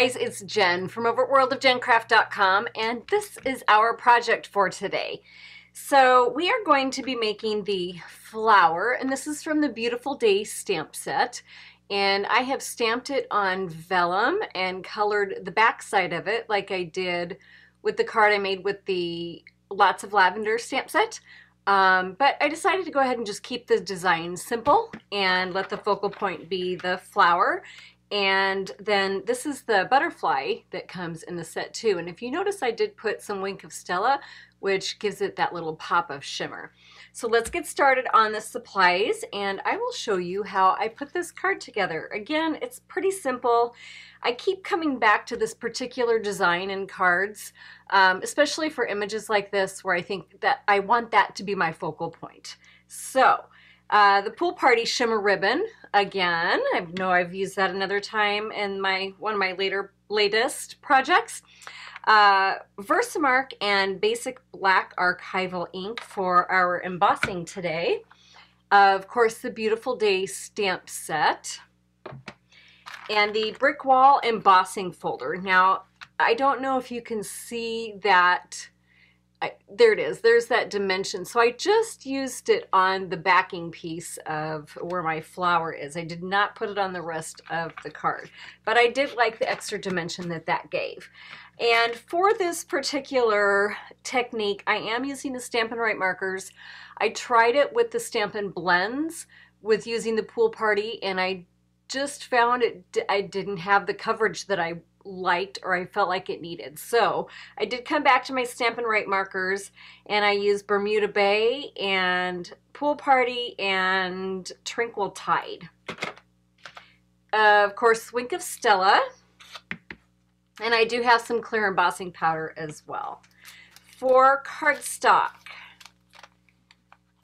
guys, it's Jen from over at worldofjencraft.com, and this is our project for today. So we are going to be making the flower, and this is from the Beautiful Day stamp set. And I have stamped it on vellum and colored the back side of it like I did with the card I made with the Lots of Lavender stamp set. But I decided to go ahead and just keep the design simple and let the focal point be the flower. And then this is the butterfly that comes in the set too. And if you notice, I did put some Wink of Stella, which gives it that little pop of shimmer. So let's get started on the supplies, and I will show you how I put this card together. Again, it's pretty simple. I keep coming back to this particular design in cards, especially for images like this where I think that I want that to be my focal point. So the Pool Party Shimmer Ribbon, again, I know I've used that another time in one of my latest projects. Versamark and Basic Black Archival ink for our embossing today. Of course, the Beautiful Day stamp set. And the Brick Wall embossing folder. Now, I don't know if you can see that. There it is. There's that dimension. So I just used it on the backing piece of where my flower is. I did not put it on the rest of the card, but I did like the extra dimension that that gave. And for this particular technique, I am using the Stampin' Write markers. I tried it with the Stampin' Blends with using the Pool Party, and I just found I didn't have the coverage that I liked or I felt like it needed. So I did come back to my Stampin' Write markers, and I used Bermuda Bay and Pool Party and Tranquil Tide. Of course, Wink of Stella, and I do have some clear embossing powder as well. For cardstock,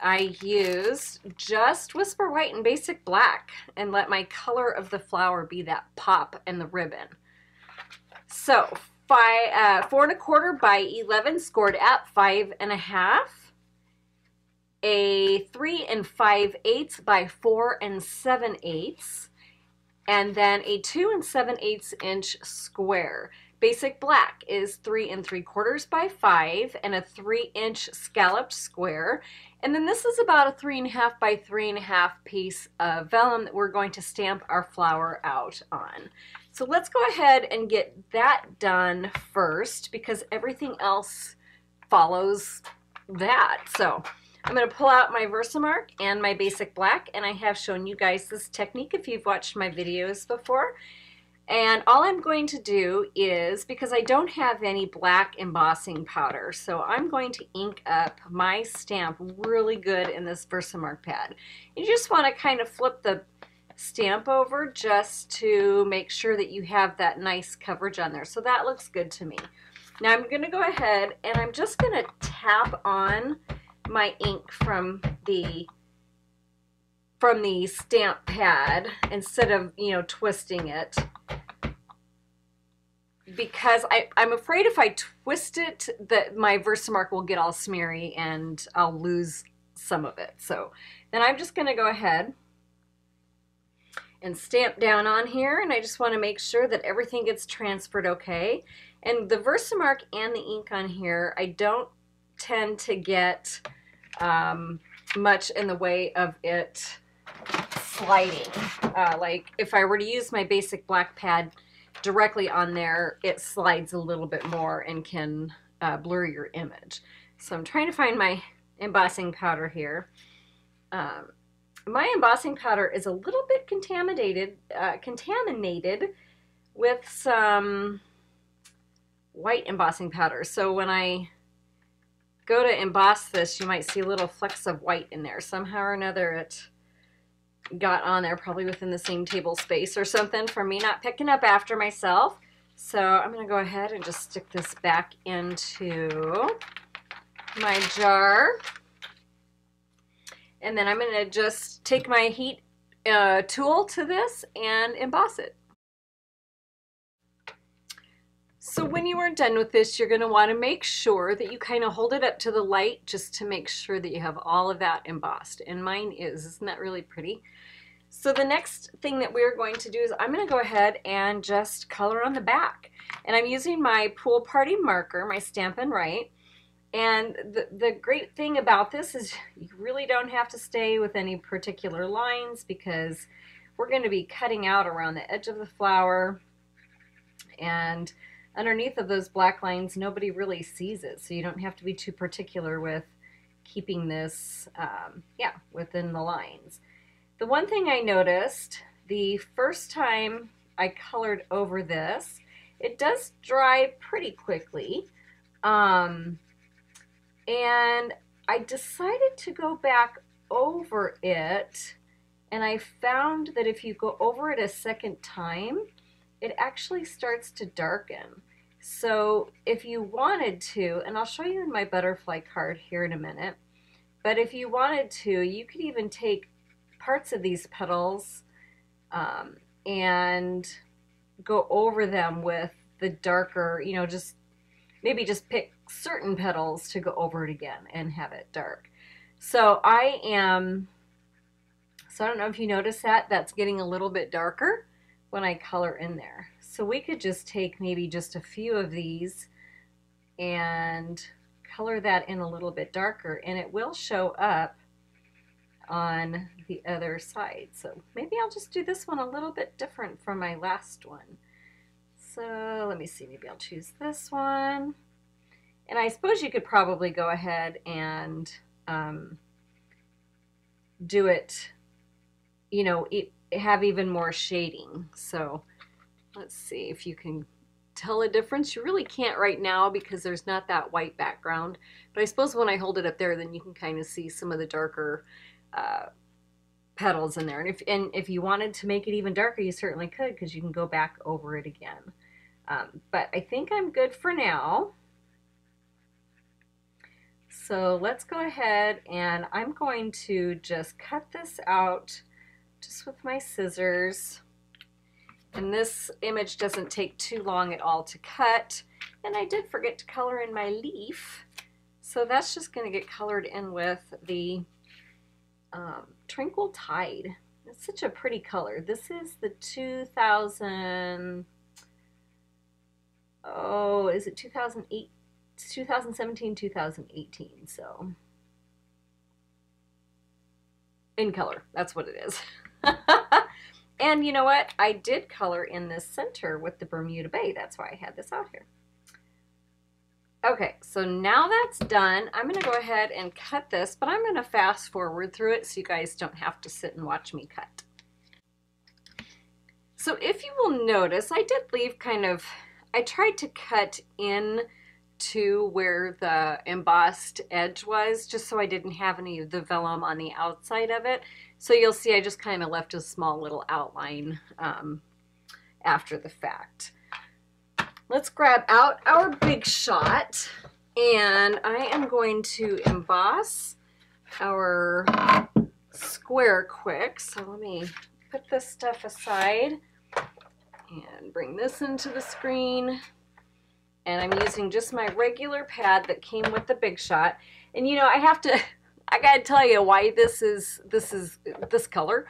I used just Whisper White and Basic Black and let my color of the flower be that pop and the ribbon. So 4 1/4 by 11 scored at 5 1/2, a 3 5/8 by 4 7/8, and then a 2 7/8 inch square. Basic Black is 3 3/4 by 5 and a 3-inch scalloped square. And then this is about a 3 1/2 by 3 1/2 piece of vellum that we're going to stamp our flower out on. So let's go ahead and get that done first because everything else follows that. So I'm going to pull out my Versamark and my Basic Black, and I have shown you guys this technique if you've watched my videos before. And all I'm going to do is, because I don't have any black embossing powder, so I'm going to ink up my stamp really good in this Versamark pad. You just want to kind of flip the stamp over just to make sure that you have that nice coverage on there. So that looks good to me. Now I'm going to go ahead and I'm just going to tap on my ink from the stamp pad instead of, twisting it, because I'm afraid if I twist it that my Versamark will get all smeary and I'll lose some of it. So then I'm just going to go ahead and stamp down on here, and I just want to make sure that everything gets transferred okay. And the Versamark and the ink on here, I don't tend to get much in the way of it sliding. Like if I were to use my Basic Black pad directly on there, it slides a little bit more and can blur your image. So I'm trying to find my embossing powder here. My embossing powder is a little bit contaminated with some white embossing powder. So when I go to emboss this, you might see little flecks of white in there. Somehow or another it got on there, probably within the same table space or something from me not picking up after myself. So I'm going to go ahead and just stick this back into my jar. And then I'm going to just take my heat tool to this and emboss it. So when you are done with this, you're going to want to make sure that you kind of hold it up to the light just to make sure that you have all of that embossed. And mine is. Isn't that really pretty? So the next thing that we're going to do is I'm going to go ahead and just color on the back. And I'm using my Pool Party marker, my Stampin' Right. And the great thing about this is you really don't have to stay with any particular lines because we're going to be cutting out around the edge of the flower, and underneath of those black lines nobody really sees it, so you don't have to be too particular with keeping this within the lines. The one thing I noticed the first time I colored over this, it does dry pretty quickly. And I decided to go back over it, and I found that if you go over it a second time, it actually starts to darken. So if you wanted to, and I'll show you in my butterfly card here in a minute, but if you wanted to, you could even take parts of these petals and go over them with the darker, you know, just maybe just pick certain petals to go over it again and have it dark. So I don't know if you notice that, that's getting a little bit darker when I color in there. So we could just take maybe just a few of these and color that in a little bit darker, and it will show up on the other side. So maybe I'll just do this one a little bit different from my last one. So let me see, maybe I'll choose this one. And I suppose you could probably go ahead and do it, you know, have even more shading. So let's see if you can tell a difference. You really can't right now because there's not that white background. But I suppose when I hold it up there, then you can kind of see some of the darker petals in there. And if you wanted to make it even darker, you certainly could, because you can go back over it again. But I think I'm good for now. So let's go ahead, and I'm going to just cut this out just with my scissors. And this image doesn't take too long at all to cut. And I did forget to color in my leaf. So that's just going to get colored in with the Tranquil Tide. It's such a pretty color. This is the 2000, oh, is it 2008? It's 2017, 2018, so in color, that's what it is. And you know what? I did color in this center with the Bermuda Bay. That's why I had this out here. Okay, so now that's done. I'm going to go ahead and cut this, but I'm going to fast forward through it so you guys don't have to sit and watch me cut. So if you will notice, I did leave I tried to cut in to where the embossed edge was, just so I didn't have any of the vellum on the outside of it. So you'll see I just kind of left a small little outline after the fact. Let's grab out our Big Shot, and I am going to emboss our square quick. So let me put this stuff aside and bring this into the screen. And I'm using just my regular pad that came with the Big Shot. And you know, I gotta tell you why this is this color.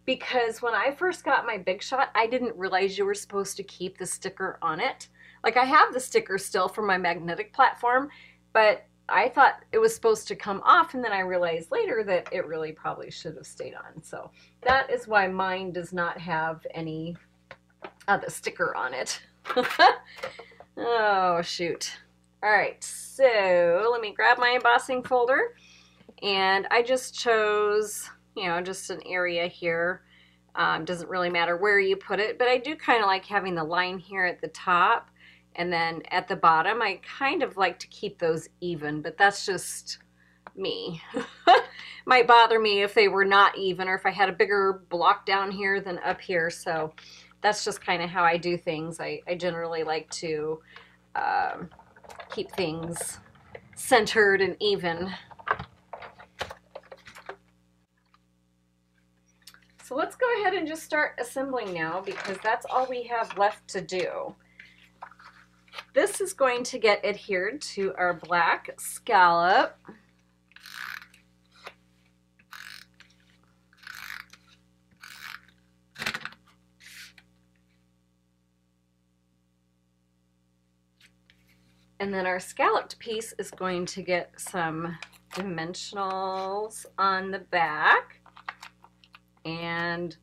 Because when I first got my Big Shot, I didn't realize you were supposed to keep the sticker on it. Like, I have the sticker still from my magnetic platform, but I thought it was supposed to come off, and then I realized later that it really probably should have stayed on. So that is why mine does not have any of the sticker on it. Oh, shoot. All right, so let me grab my embossing folder, and I just chose, you know, just an area here. Doesn't really matter where you put it, but I do kind of like having the line here at the top, and then at the bottom, I kind of like to keep those even, but that's just me. Might bother me if they were not even, or if I had a bigger block down here than up here, so that's just kind of how I do things. I generally like to keep things centered and even. So let's go ahead and just start assembling now, because that's all we have left to do. This is going to get adhered to our black scallop. And then our scalloped piece is going to get some dimensionals on the back. And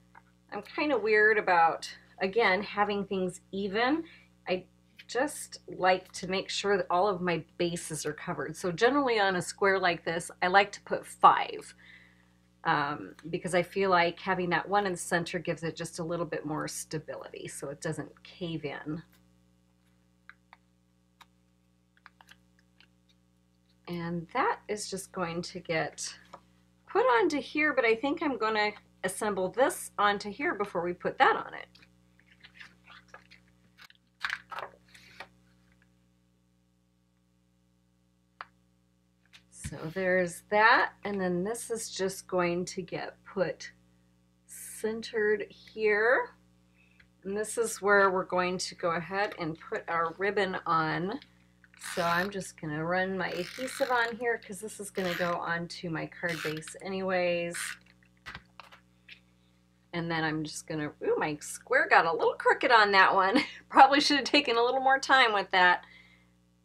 I'm kind of weird about, again, having things even. I just like to make sure that all of my bases are covered. So generally on a square like this, I like to put 5 because I feel like having that one in the center gives it just a little bit more stability so it doesn't cave in. And that is just going to get put onto here, but I think I'm going to assemble this onto here before we put that on it. So there's that, and then this is just going to get put centered here. And this is where we're going to go ahead and put our ribbon on. So I'm just going to run my adhesive on here because this is going to go onto my card base anyways. And then I'm just going to, ooh, my square got a little crooked on that one. Probably should have taken a little more time with that.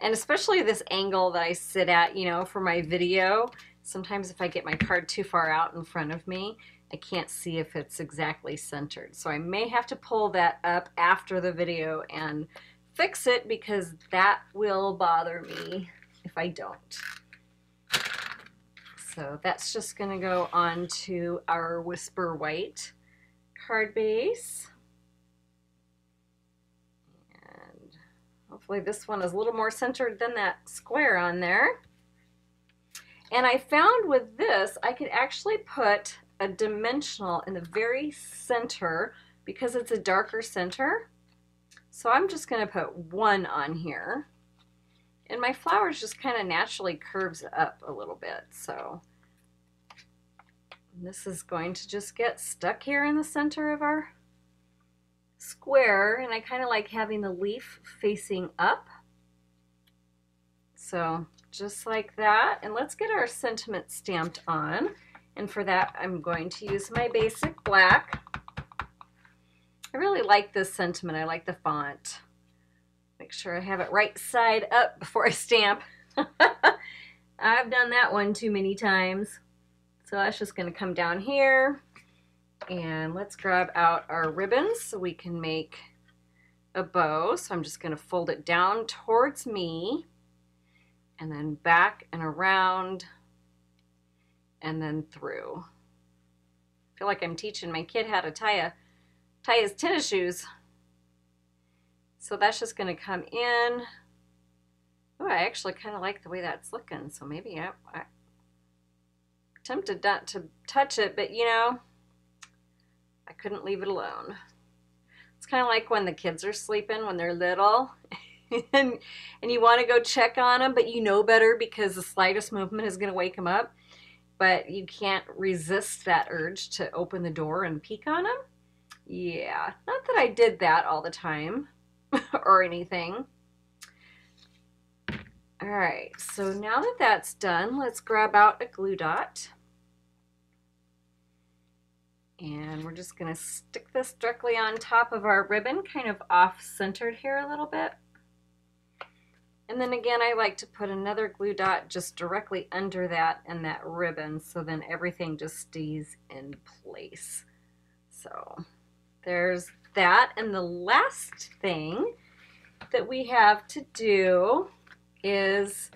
And especially this angle that I sit at, you know, for my video. Sometimes if I get my card too far out in front of me, I can't see if it's exactly centered. So I may have to pull that up after the video and fix it because that will bother me if I don't. So that's just going to go onto our Whisper White card base. And hopefully this one is a little more centered than that square on there. And I found with this, I could actually put a dimensional in the very center because it's a darker center. So I'm just going to put 1 on here. And my flowers just kind of naturally curves up a little bit. So this is going to just get stuck here in the center of our square. And I kind of like having the leaf facing up. So just like that. And let's get our sentiment stamped on. And for that, I'm going to use my basic black. I really like this sentiment. I like the font. Make sure I have it right side up before I stamp. I've done that one too many times. So that's just going to come down here. And let's grab out our ribbons so we can make a bow. So I'm just going to fold it down towards me and then back and around and then through. I feel like I'm teaching my kid how to tie his tennis shoes. So that's just going to come in. Oh, I actually kind of like the way that's looking. So maybe I'm tempted not to touch it, but you know, I couldn't leave it alone. It's kind of like when the kids are sleeping when they're little and you want to go check on them, but you know better because the slightest movement is going to wake them up. But you can't resist that urge to open the door and peek on them. Yeah, not that I did that all the time or anything. All right, so now that that's done, let's grab out a glue dot. And we're just going to stick this directly on top of our ribbon, kind of off-centered here a little bit. And then again, I like to put another glue dot just directly under that and that ribbon, so then everything just stays in place. So there's that. And the last thing that we have to do is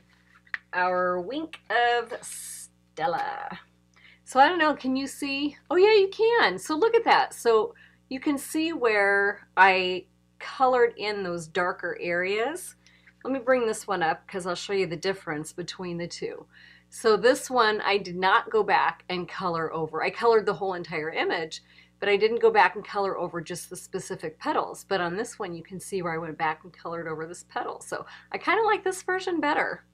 our wink of Stella. So I don't know, can you see? Oh yeah, you can. So look at that. So you can see where I colored in those darker areas. Let me bring this one up because I'll show you the difference between the two. So this one I did not go back and color over. I colored the whole entire image, but I didn't go back and color over just the specific petals. But on this one you can see where I went back and colored over this petal. So I kind of like this version better.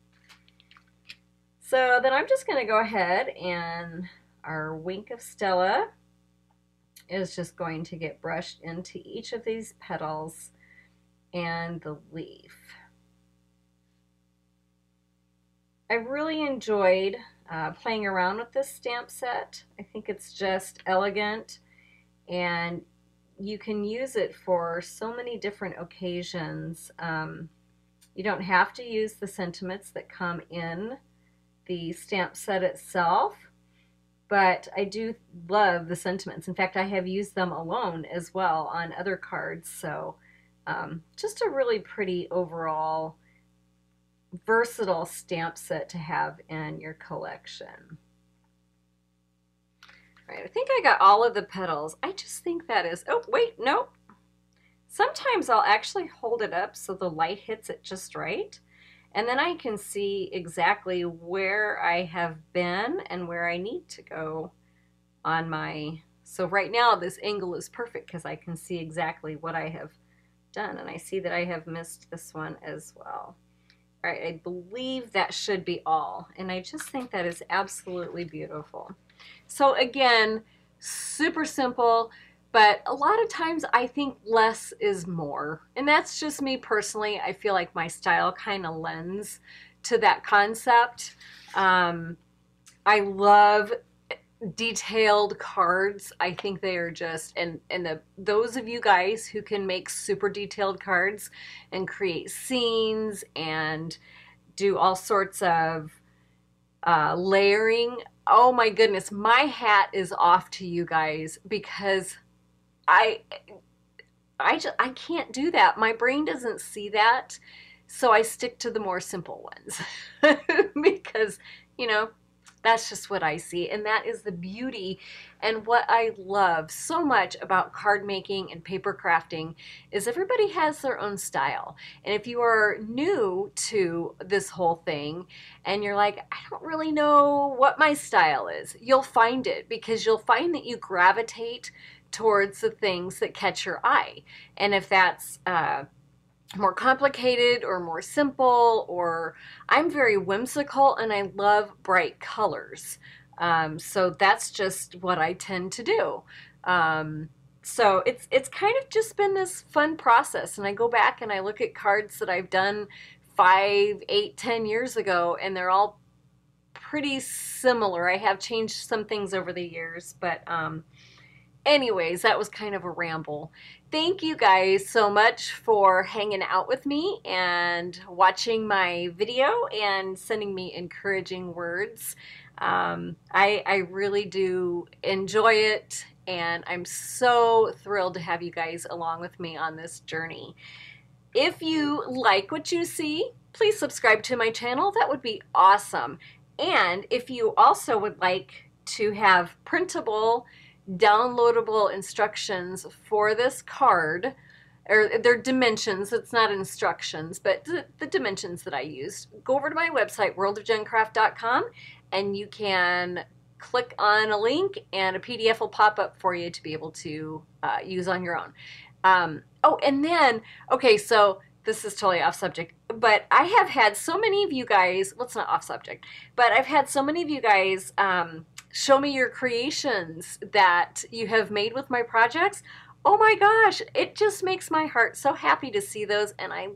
So then I'm just going to go ahead and our wink of Stella is just going to get brushed into each of these petals and the leaf. I really enjoyed playing around with this stamp set. I think it's just elegant and you can use it for so many different occasions. You don't have to use the sentiments that come in the stamp set itself, but I do love the sentiments. In fact, I have used them alone as well on other cards, so just a really pretty overall versatile stamp set to have in your collection. All right, I think I got all of the petals. I just think that is, oh wait, nope. Sometimes I'll actually hold it up so the light hits it just right, and then I can see exactly where I have been and where I need to go on my, so right now this angle is perfect because I can see exactly what I have done, and I see that I have missed this one as well. All right, I believe that should be all, and I just think that is absolutely beautiful. So again, super simple, but a lot of times I think less is more, and that's just me personally. I feel like my style kind of lends to that concept. I love detailed cards. I think they are just, and those of you guys who can make super detailed cards and create scenes and do all sorts of layering, oh my goodness, my hat is off to you guys, because I can't do that. My brain doesn't see that, so I stick to the more simple ones because, you know, that's just what I see, and that is the beauty. And what I love so much about card making and paper crafting is everybody has their own style. And if you are new to this whole thing and you're like, I don't really know what my style is, you'll find it, because you'll find that you gravitate towards the things that catch your eye. And if that's more complicated or more simple, or I'm very whimsical and I love bright colors. So that's just what I tend to do. So it's kind of just been this fun process, and I go back and I look at cards that I've done 5, 8, 10 years ago, and they're all pretty similar. I have changed some things over the years, but anyways, that was kind of a ramble. Thank you guys so much for hanging out with me and watching my video and sending me encouraging words. I really do enjoy it, and I'm so thrilled to have you guys along with me on this journey. If you like what you see, please subscribe to my channel. That would be awesome. And if you also would like to have printable, downloadable instructions for this card, or their dimensions, it's not instructions, but the dimensions that I used, go over to my website, worldofgencraft.com, and you can click on a link and a PDF will pop up for you to be able to use on your own. Oh, and then, okay, so this is totally off subject, but I have had so many of you guys, well, it's not off subject, but I've had so many of you guys show me your creations that you have made with my projects. Oh my gosh, it just makes my heart so happy to see those, and I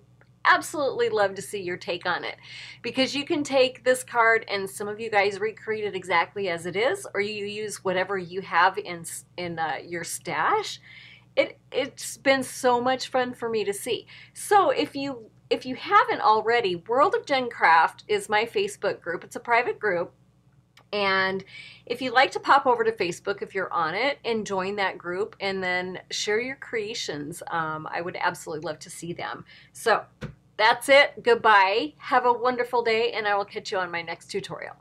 absolutely love to see your take on it, because you can take this card and some of you guys recreate it exactly as it is, or you use whatever you have in your stash. It's been so much fun for me to see. So if you haven't already, World of Gen Craft is my Facebook group. It's a private group. And if you'd like to pop over to Facebook, if you're on it, and join that group and then share your creations, I would absolutely love to see them. So that's it. Goodbye. Have a wonderful day, and I will catch you on my next tutorial.